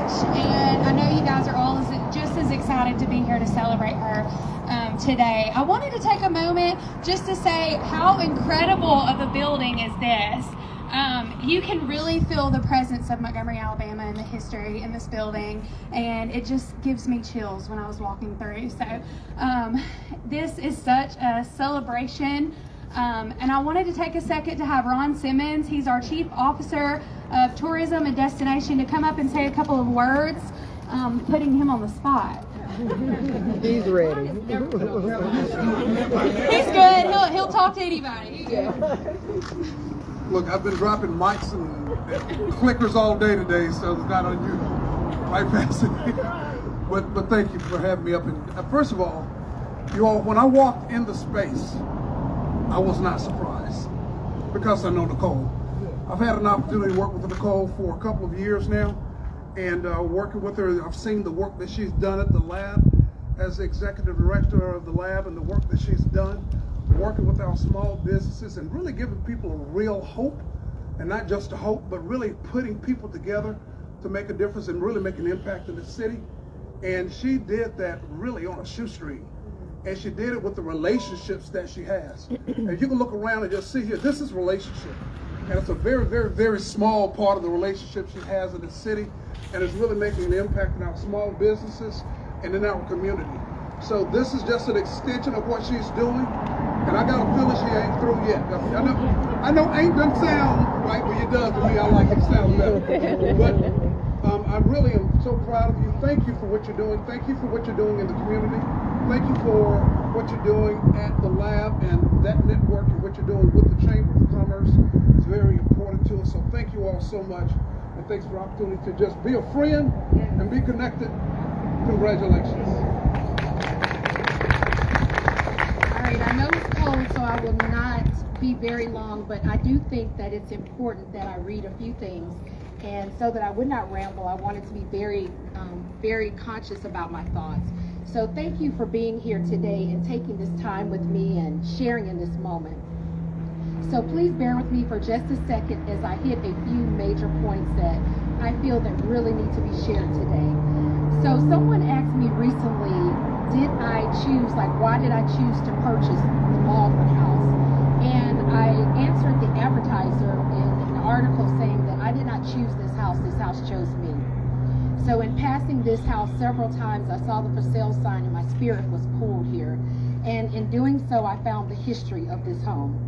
much, and I know you guys are all just as excited to be here to celebrate her today. I wanted to take a moment just to say how incredible of a building is this. You can really feel the presence of Montgomery, Alabama, and the history in this building, and it just gives me chills when I was walking through. So this is such a celebration, and I wanted to take a second to have Ron Simmons, he's our Chief Officer of Tourism and Destination, to come up and say a couple of words, putting him on the spot. He's ready. He's good. He'll talk to anybody. Look, I've been dropping mics and clickers all day today, so it's not unusual. Right, Patsy? But thank you for having me up. And first of all, you all, when I walked in the space, I was not surprised because I know Nicole. I've had an opportunity to work with Nicole for a couple of years now, and working with her, I've seen the work that she's done at the lab as the executive director of the lab, and the work that she's done working with our small businesses and really giving people a real hope, and not just a hope, but really putting people together to make a difference and really make an impact in the city. And she did that really on a shoestring, and she did it with the relationships that she has. And you can look around and just see here, this is relationship. And it's a very, very, very small part of the relationship she has in the city, and it's really making an impact in our small businesses and in our community. So this is just an extension of what she's doing, and I got a feeling she ain't through yet. I know ain't doesn't sound right, but it does to me. I like it sound better. But I really am so proud of you. Thank you for what you're doing. Thank you for what you're doing in the community. Thank you for what you're doing at the lab, and that network and what you're doing with the Chamber of Commerce is very important to us. So thank you all so much, and thanks for the opportunity to just be a friend and be connected. Congratulations. I know it's cold, so I will not be very long, but I do think that it's important that I read a few things. And so that I would not ramble, I wanted to be very, very conscious about my thoughts. So thank you for being here today and taking this time with me and sharing in this moment. So please bear with me for just a second as I hit a few major points that I feel that really need to be shared today. So someone asked me recently, why did I choose to purchase the Baldwin house? And I answered the advertiser in an article saying that I did not choose this house chose me. So in passing this house several times, I saw the for sale sign and my spirit was pulled here. And in doing so, I found the history of this home.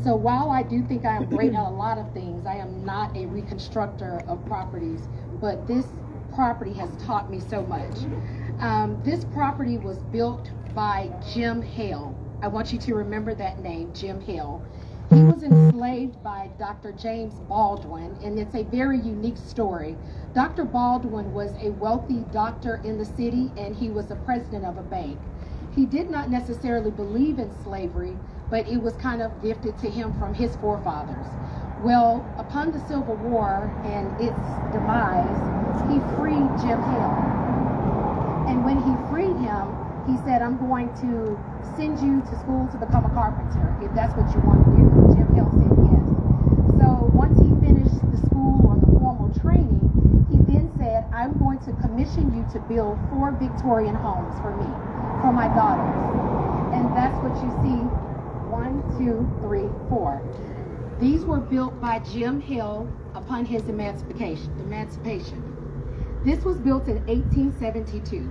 So while I do think I am great at a lot of things, I am not a reconstructor of properties, but this property has taught me so much. This property was built by Jim Hale. I want you to remember that name, Jim Hale. He was enslaved by Dr. James Baldwin, and it's a very unique story. Dr. Baldwin was a wealthy doctor in the city, and he was the president of a bank. He did not necessarily believe in slavery, but it was kind of gifted to him from his forefathers. Well, upon the Civil War and its demise, he freed Jim Hale. And when he freed him, he said, I'm going to send you to school to become a carpenter, if that's what you want to do. And Jim Hale said yes. So once he finished the school or the formal training, he then said, I'm going to commission you to build 4 Victorian homes for me, for my daughters. And that's what you see, 1, 2, 3, 4. These were built by Jim Hale upon his emancipation. This was built in 1872.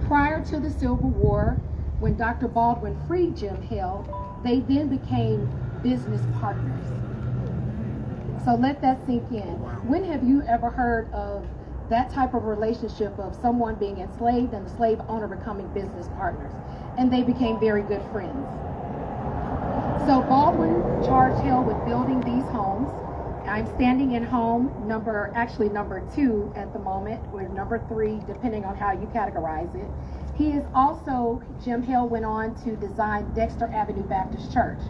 Prior to the Civil War, when Dr. Baldwin freed Jim Hale, they then became business partners. So let that sink in. When have you ever heard of that type of relationship of someone being enslaved and the slave owner becoming business partners? And they became very good friends. So Baldwin charged Hale with building these homes. I'm standing in home number 2 at the moment, or number 3, depending on how you categorize it. Jim Hale went on to design Dexter Avenue Baptist Church.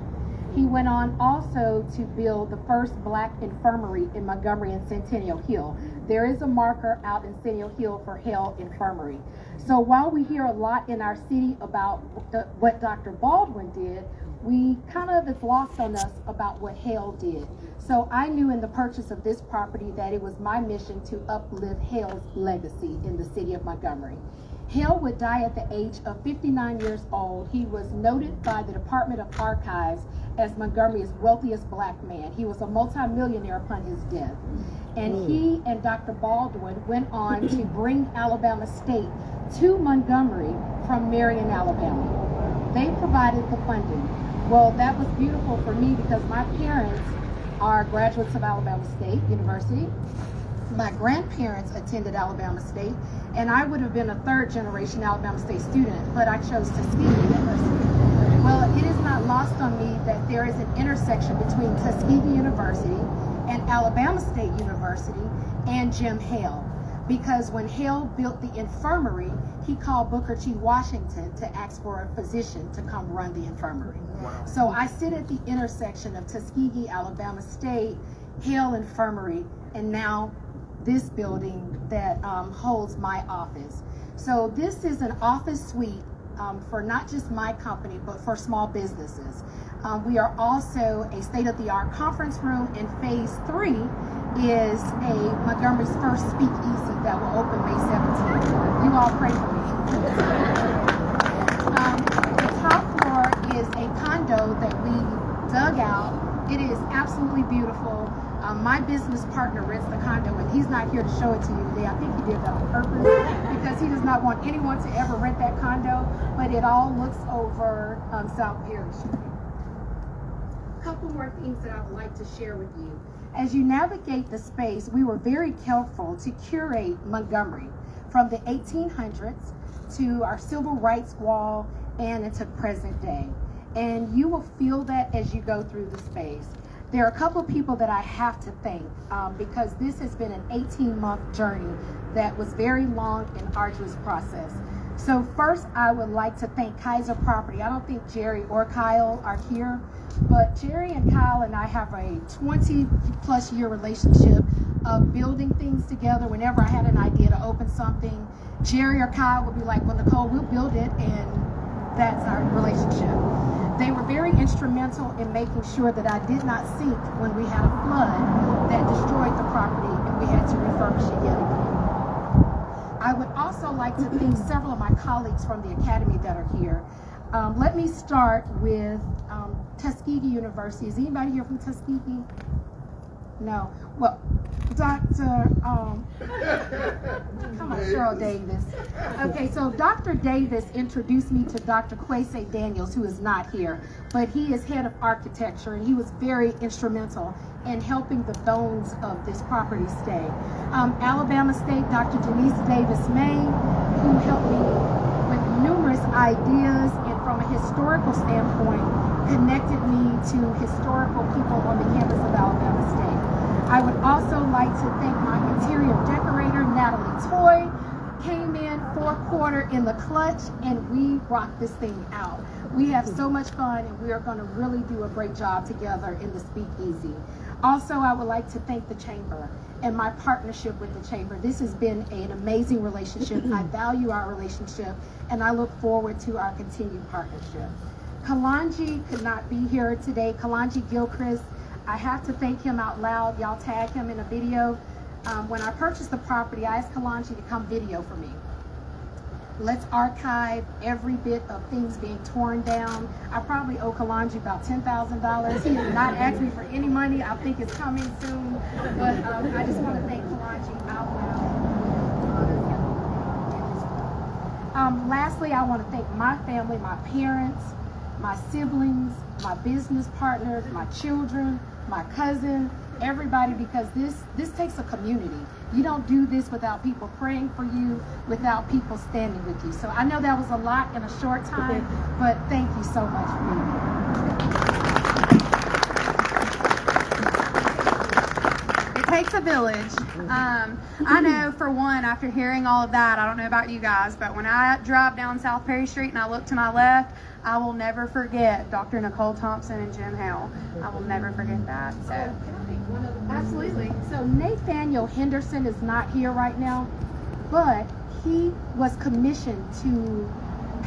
He went on also to build the first black infirmary in Montgomery and Centennial Hill. There is a marker out in Centennial Hill for Hale Infirmary. So while we hear a lot in our city about what Dr. Baldwin did, it's lost on us about what Hale did. So I knew in the purchase of this property that it was my mission to uplift Hale's legacy in the city of Montgomery. Hale would die at the age of 59 years old. He was noted by the Department of Archives as Montgomery's wealthiest black man. He was a multimillionaire upon his death. And he and Dr. Baldwin went on to bring Alabama State to Montgomery from Marion, Alabama. They provided the funding. Well, that was beautiful for me because my parents are graduates of Alabama State University. My grandparents attended Alabama State, and I would have been a third generation Alabama State student, but I chose Tuskegee University. Well, it is not lost on me that there is an intersection between Tuskegee University and Alabama State University and Jim Hale. Because when Hale built the infirmary, he called Booker T. Washington to ask for a physician to come run the infirmary. Wow. So I sit at the intersection of Tuskegee, Alabama State, Hale Infirmary, and now this building that holds my office. So this is an office suite for not just my company, but for small businesses. We are also a state-of-the-art conference room, and phase 3 is a Montgomery's first speakeasy that will open May 17th. You all pray for me. The top floor is a condo that we dug out. It is absolutely beautiful. My business partner rents the condo, and he's not here to show it to you today. I think he did that on purpose because he does not want anyone to ever rent that condo, but it all looks over South Perry Street. A couple more things that I would like to share with you. As you navigate the space, we were very careful to curate Montgomery from the 1800s to our civil rights wall and into present day. And you will feel that as you go through the space. There are a couple of people that I have to thank because this has been an 18-month journey that was very long and arduous process. So first, I would like to thank Kaiser Property. I don't think Jerry or Kyle are here, but Jerry and Kyle and I have a 20-plus year relationship of building things together. Whenever I had an idea to open something, Jerry or Kyle would be like, well, Nicole, we'll build it, and that's our relationship. They were very instrumental in making sure that I did not sink when we had a flood that destroyed the property and we had to refurbish it yet again. I would also like to thank several of my colleagues from the Academy that are here. Let me start with Tuskegee University. Is anybody here from Tuskegee? No. Well, Dr. Come on, Cheryl Davis. Okay, so Dr. Davis introduced me to Dr. Kwesi Daniels, who is not here, but he is head of architecture, and he was very instrumental in helping the bones of this property stay. Alabama State, Dr. Denise Davis May, who helped me with numerous ideas, and from a historical standpoint, connected me to historical people on the campus of Alabama State. I would also like to thank my interior decorator, Natalie Toy, came in 4/4 in the clutch, and we rocked this thing out. We have so much fun, and we are going to really do a great job together in the Speakeasy. Also, I would like to thank the Chamber and my partnership with the Chamber. This has been an amazing relationship. I value our relationship, and I look forward to our continued partnership. Kalanji could not be here today. Kalanji Gilchrist, I have to thank him out loud. Y'all tag him in a video. When I purchased the property, I asked Kalanji to come video for me. Let's archive every bit of things being torn down. I probably owe Kalanji about $10,000. He has not asked me for any money. I think it's coming soon. But I just want to thank Kalanji out loud. Lastly, I want to thank my family, my parents, my siblings, my business partners, my children, my cousin, everybody, because this takes a community. You don't do this without people praying for you, without people standing with you. So I know that was a lot in a short time, but thank you so much for being here. It takes a village. I know for one, after hearing all of that, I don't know about you guys, but when I drive down South Perry Street and I look to my left, I will never forget Dr. Nicole Thompson and Jim Hale. I will never forget that. So, absolutely. So Nathaniel Henderson is not here right now, but he was commissioned to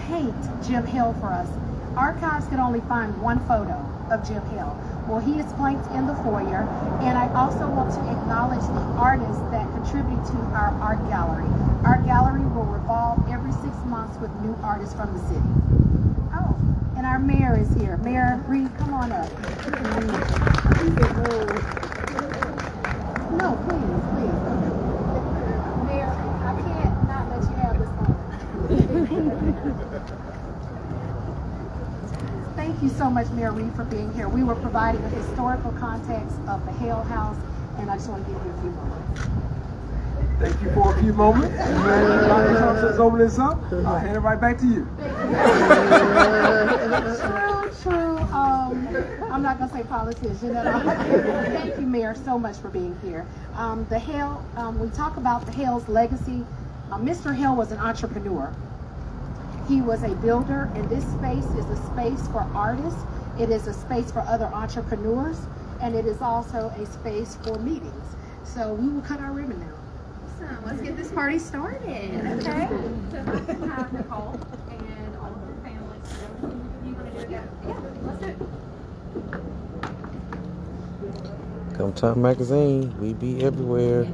paint Jim Hale for us. archives could only find one photo of Jim Hill. Well, he is flanked in the foyer, and I also want to acknowledge the artists that contribute to our art gallery. Our gallery will revolve every 6 months with new artists from the city. Oh, and our mayor is here. Mayor Reed, come on up. No, please, please. Mayor, I can't not let you have this moment. Thank you so much, Mayor Reed, for being here. We were providing a historical context of the Hale House, and I just want to give you a few moments. Thank you for a few moments. Dr. Thompson's open this up. I'll hand it right back to you. True. I'm not going to say politician at all. Thank you, Mayor, so much for being here. The Hale, we talk about the Hale's legacy. Mr. Hale was an entrepreneur. He was a builder, and this space is a space for artists. It is a space for other entrepreneurs, and it is also a space for meetings. So we will cut our ribbon now. Awesome. Let's get this party started. Okay. So if I can have Nicole and all of her family. You want to do it? Yeah, let's do it. Come Time Magazine, we be everywhere.